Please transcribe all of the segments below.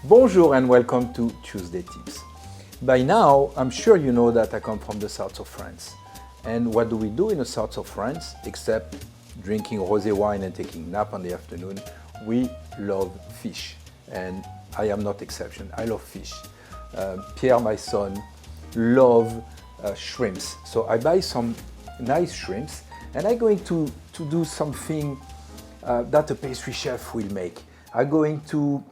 Bonjour and welcome to Tuesday Tips. By now, I'm sure you know that I come from the south of France. And what do we do in the south of France except drinking rosé wine and taking a nap in the afternoon? We love fish. And I am not exception. I love fish. Pierre, my son, loves shrimps. So I buy some nice shrimps and I'm going to do something that a pastry chef will make. I'm going to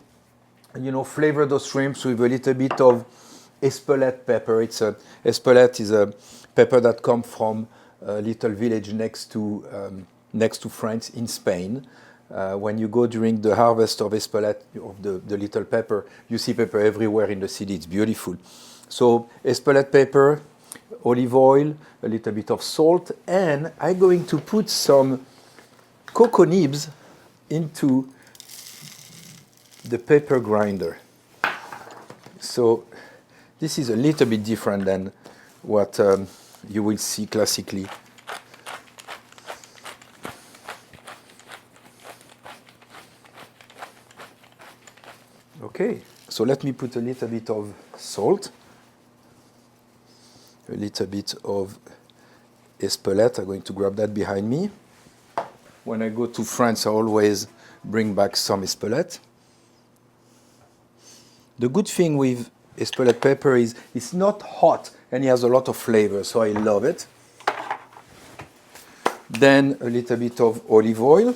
flavor those shrimps with a little bit of Espelette pepper. Espelette is a pepper that comes from a little village next to France in Spain. When you go during the harvest of Espelette, of the little pepper, you see pepper everywhere in the city. It's beautiful. So Espelette pepper, olive oil, a little bit of salt, and I'm going to put some Cacao Nibs into the pepper grinder. So this is a little bit different than what you will see classically. Okay, so let me put a little bit of salt, a little bit of Espelette. I'm going to grab that behind me. When I go to France, I always bring back some Espelette. The good thing with Espelette pepper is it's not hot and it has a lot of flavor, so I love it. Then a little bit of olive oil.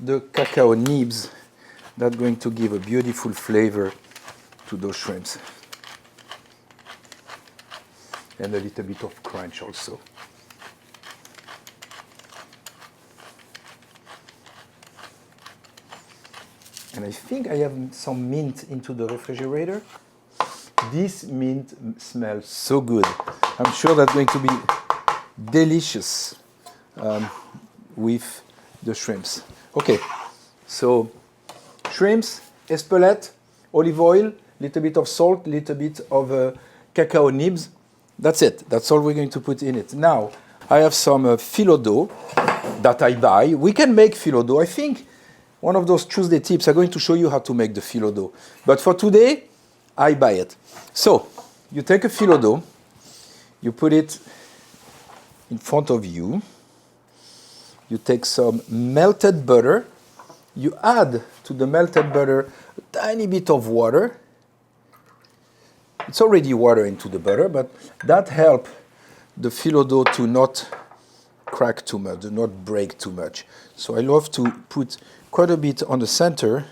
The Cacao Nibs, that's going to give a beautiful flavor to those shrimps. And a little bit of crunch also. And I think I have some mint into the refrigerator. This mint smells so good. I'm sure that's going to be delicious with the shrimps. Okay, so shrimps, Espelette, olive oil, little bit of salt, little bit of Cacao Nibs. That's it. That's all we're going to put in it. Now, I have some Phyllo dough that I buy. We can make Phyllo dough. I think one of those Tuesday tips, I'm going to show you how to make the Phyllo dough. But for today, I buy it. So, you take a Phyllo dough, you put it in front of you, you take some melted butter, you add to the melted butter a tiny bit of water. It's already water into the butter, but that helps the Phyllo dough to not crack too much, to not break too much. So I love to put quite a bit on the center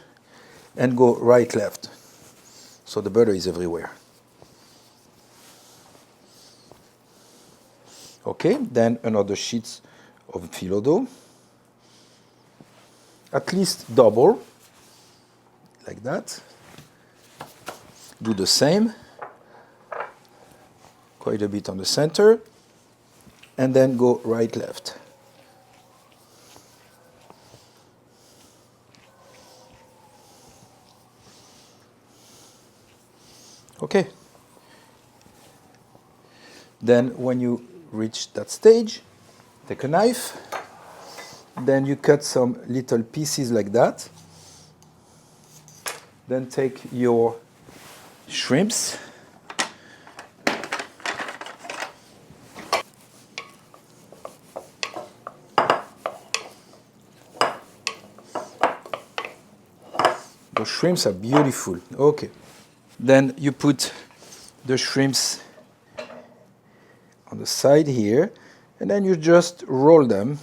and go right left. So the butter is everywhere. Okay, then another sheet of Phyllo dough. At least double, like that. Do the same. Quite a bit on the center. And then go right left. Okay. Then when you reach that stage, take a knife. Then you cut some little pieces like that. Then take your shrimps. The shrimps are beautiful. Okay. Then you put the shrimps on the side here, and then you just roll them.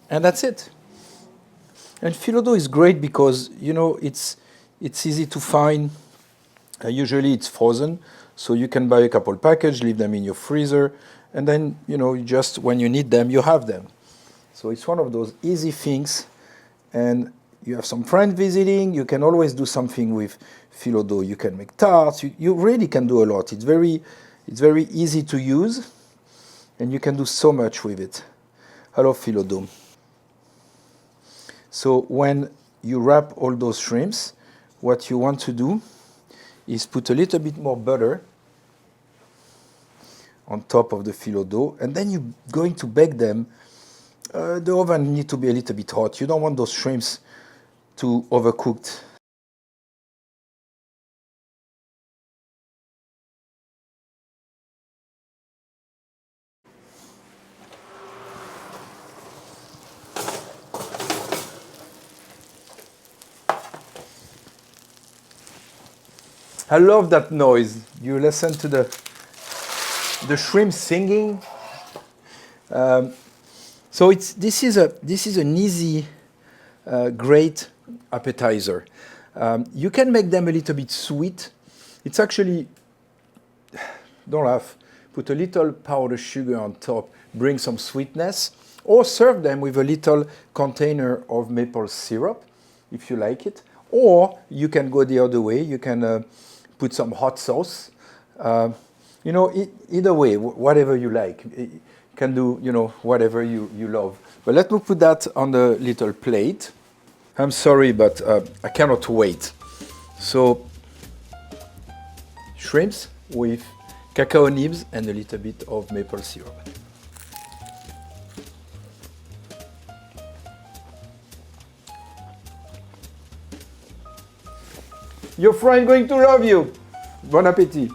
And that's it. And Phyllo dough is great because, it's easy to find. Usually it's frozen, so you can buy a couple packages, leave them in your freezer, and then, just when you need them, you have them. So it's one of those easy things, and you have some friends visiting, you can always do something with Phyllo dough. You can make tarts, you really can do a lot. It's very easy to use, and you can do so much with it. I love Phyllo dough. So when you wrap all those shrimps, what you want to do is put a little bit more butter on top of the phyllo dough, and then you're going to bake them. The oven needs to be a little bit hot. You don't want those shrimps too overcooked. I love that noise. You listen to the shrimp singing. So this is an easy, great appetizer. You can make them a little bit sweet. It's actually, don't laugh, put a little powdered sugar on top, bring some sweetness, or serve them with a little container of maple syrup, if you like it. Or you can go the other way. You can put some hot sauce. You know, either way, whatever you like. You can do, you know, whatever you love. But let me put that on the little plate. I'm sorry, but I cannot wait. So, shrimps with cacao nibs and a little bit of maple syrup. Your friend going to love you. Bon appétit.